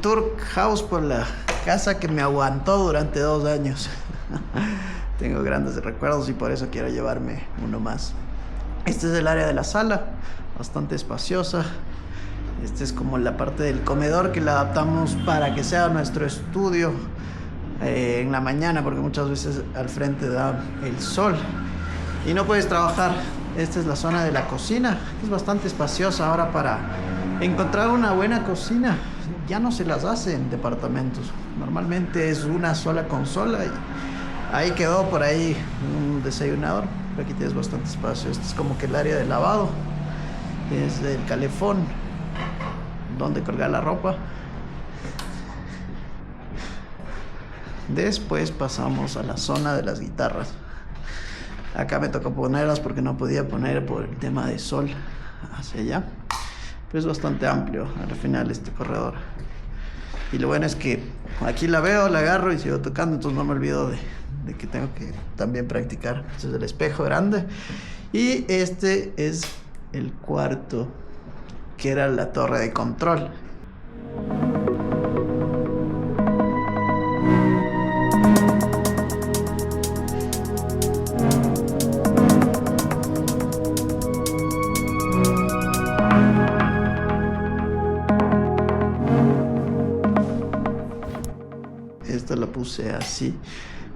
tour house por la casa que me aguantó durante 2 años. Tengo grandes recuerdos y por eso quiero llevarme uno más. Este es el área de la sala, bastante espaciosa. Este es como la parte del comedor que la adaptamos para que sea nuestro estudio en la mañana, porque muchas veces al frente da el sol y no puedes trabajar. Esta es la zona de la cocina, que es bastante espaciosa. Ahora, para encontrar una buena cocina ya no se las hace en departamentos. Normalmente es una sola consola y ahí quedó por ahí un desayunador. Pero aquí tienes bastante espacio. Este es como que el área de lavado. Es el calefón donde colgar la ropa. Después pasamos a la zona de las guitarras. Acá me tocó ponerlas porque no podía poner por el tema de sol hacia allá. Pero es bastante amplio al final este corredor. Y lo bueno es que aquí la veo, la agarro y sigo tocando. Entonces no me olvido de que tengo que también practicar. Este es el espejo grande. Y este es el cuarto, que era la torre de control. Esta la puse así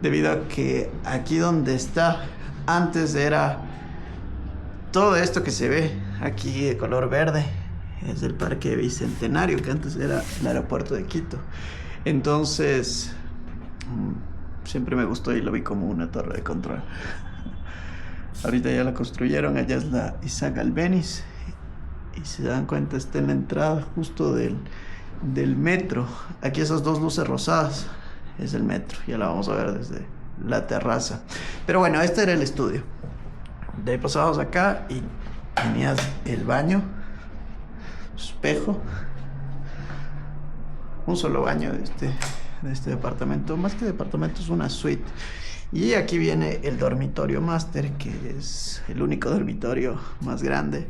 debido a que aquí donde está antes era todo esto que se ve aquí de color verde. Es el Parque Bicentenario, que antes era el aeropuerto de Quito. Entonces siempre me gustó y lo vi como una torre de control. Ahorita ya la construyeron. Allá es la Isaac Albéniz y si se dan cuenta está en la entrada justo del metro. Aquí esas dos luces rosadas es el metro. Ya la vamos a ver desde la terraza. Pero bueno, este era el estudio. De ahí pasamos acá y tenías el baño, espejo, un solo baño de este departamento. Más que departamento, es una suite. Y aquí viene el dormitorio máster, que es el único dormitorio más grande,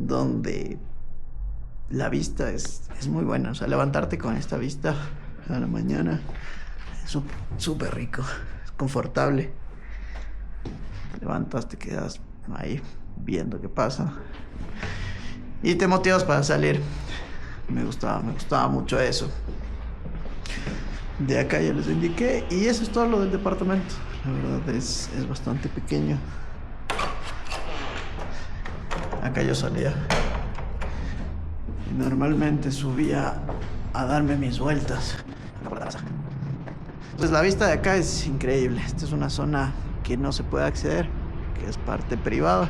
donde la vista es muy buena. O sea, levantarte con esta vista a la mañana es súper rico, es confortable. Te levantas, te quedas ahí viendo qué pasa y te motivas para salir. Me gustaba mucho eso. De acá ya les indiqué y eso es todo lo del departamento. La verdad es bastante pequeño. Acá yo salía y normalmente subía a darme mis vueltas. Pues la vista de acá es increíble. Esta es una zona que no se puede acceder, que es parte privada.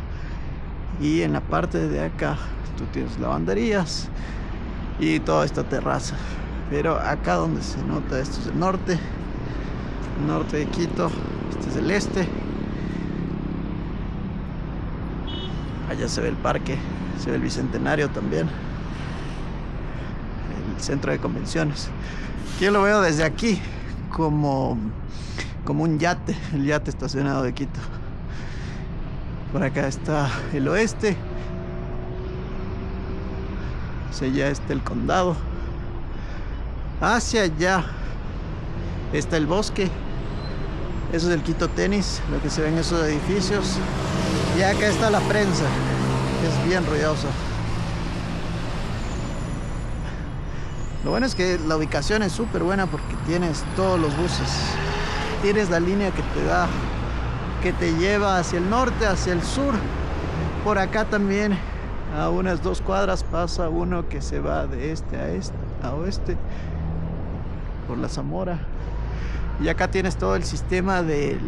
Y en la parte de acá tú tienes lavanderías y toda esta terraza. Pero acá donde se nota, esto es el norte de Quito. Este es el este. Allá se ve el parque, se ve el Bicentenario también, el centro de convenciones. Yo lo veo desde aquí como un yate, el yate estacionado de Quito. Por acá está el oeste. Hacia allá está el condado. Hacia allá está el bosque. Eso es el Quito Tenis, lo que se ven esos edificios. Y acá está la prensa, que es bien ruidosa. Lo bueno es que la ubicación es súper buena porque tienes todos los buses. Tienes la línea que te lleva hacia el norte, hacia el sur. Por acá también, a unas 2 cuadras, pasa uno que se va de este a oeste, por la Zamora. Y acá tienes todo el sistema del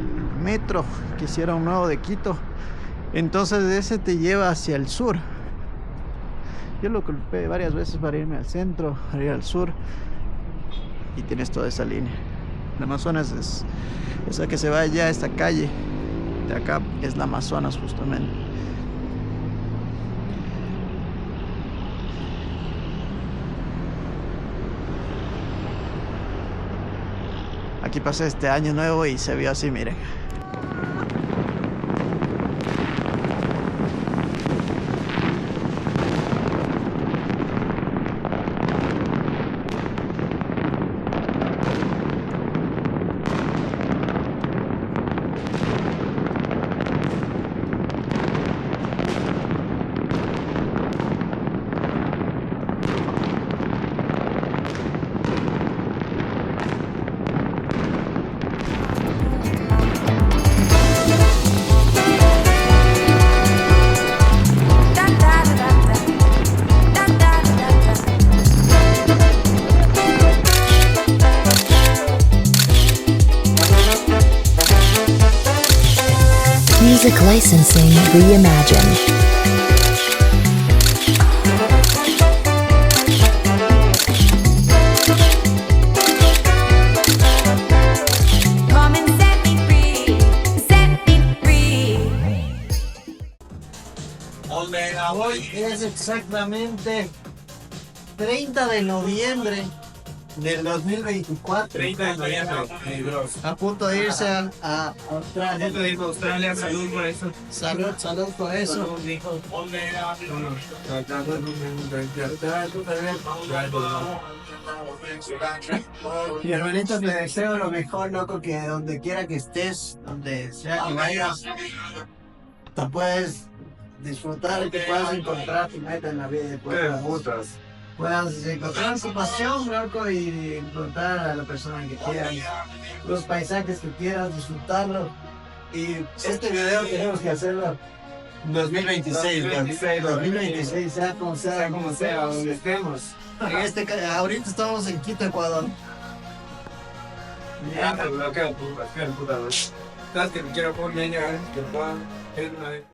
metro que hicieron nuevo de Quito. Entonces ese te lleva hacia el sur. Yo lo ocupé varias veces para irme al centro, para ir al sur. Y tienes toda esa línea. El Amazonas es esa que se va allá, esta calle de acá es la Amazonas justamente. Aquí pasé este año nuevo y se vio así, miren. Music licensing reimagined. Come and set me free, set me free. Hoy es exactamente 30 de noviembre del 2024. 30 de noviembre, mi bros. A punto de irse a Australia. Antes de ir a Australia, salud por eso. Salud, salud por eso. Y hermanito, te deseo lo mejor, loco, que donde quiera que estés, donde sea que vayas, te puedes disfrutar y que puedas encontrar tu meta en la vida y puedas encontrar su pasión, loco, y encontrar a la persona que quieras, los paisajes que quieras, disfrutarlo. Y este video tenemos que hacerlo 2026, 2026, sea como sea, donde estemos. Ahorita estamos en Quito, Ecuador. Lo que puta, ¿no? Sabes que me quiero poner que pueda ir una vez.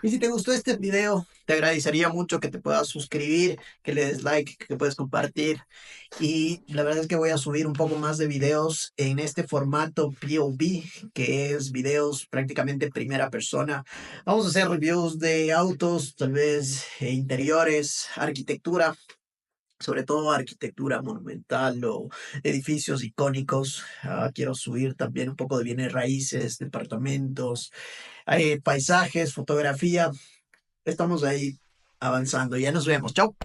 Y si te gustó este video, te agradecería mucho que te puedas suscribir, que le des like, que puedas compartir. Y la verdad es que voy a subir un poco más de videos en este formato POV, que es videos prácticamente primera persona. Vamos a hacer reviews de autos, tal vez interiores, arquitectura, sobre todo arquitectura monumental o edificios icónicos. Quiero subir también un poco de bienes raíces, departamentos, paisajes, fotografía. Estamos ahí avanzando. Ya nos vemos. Chao.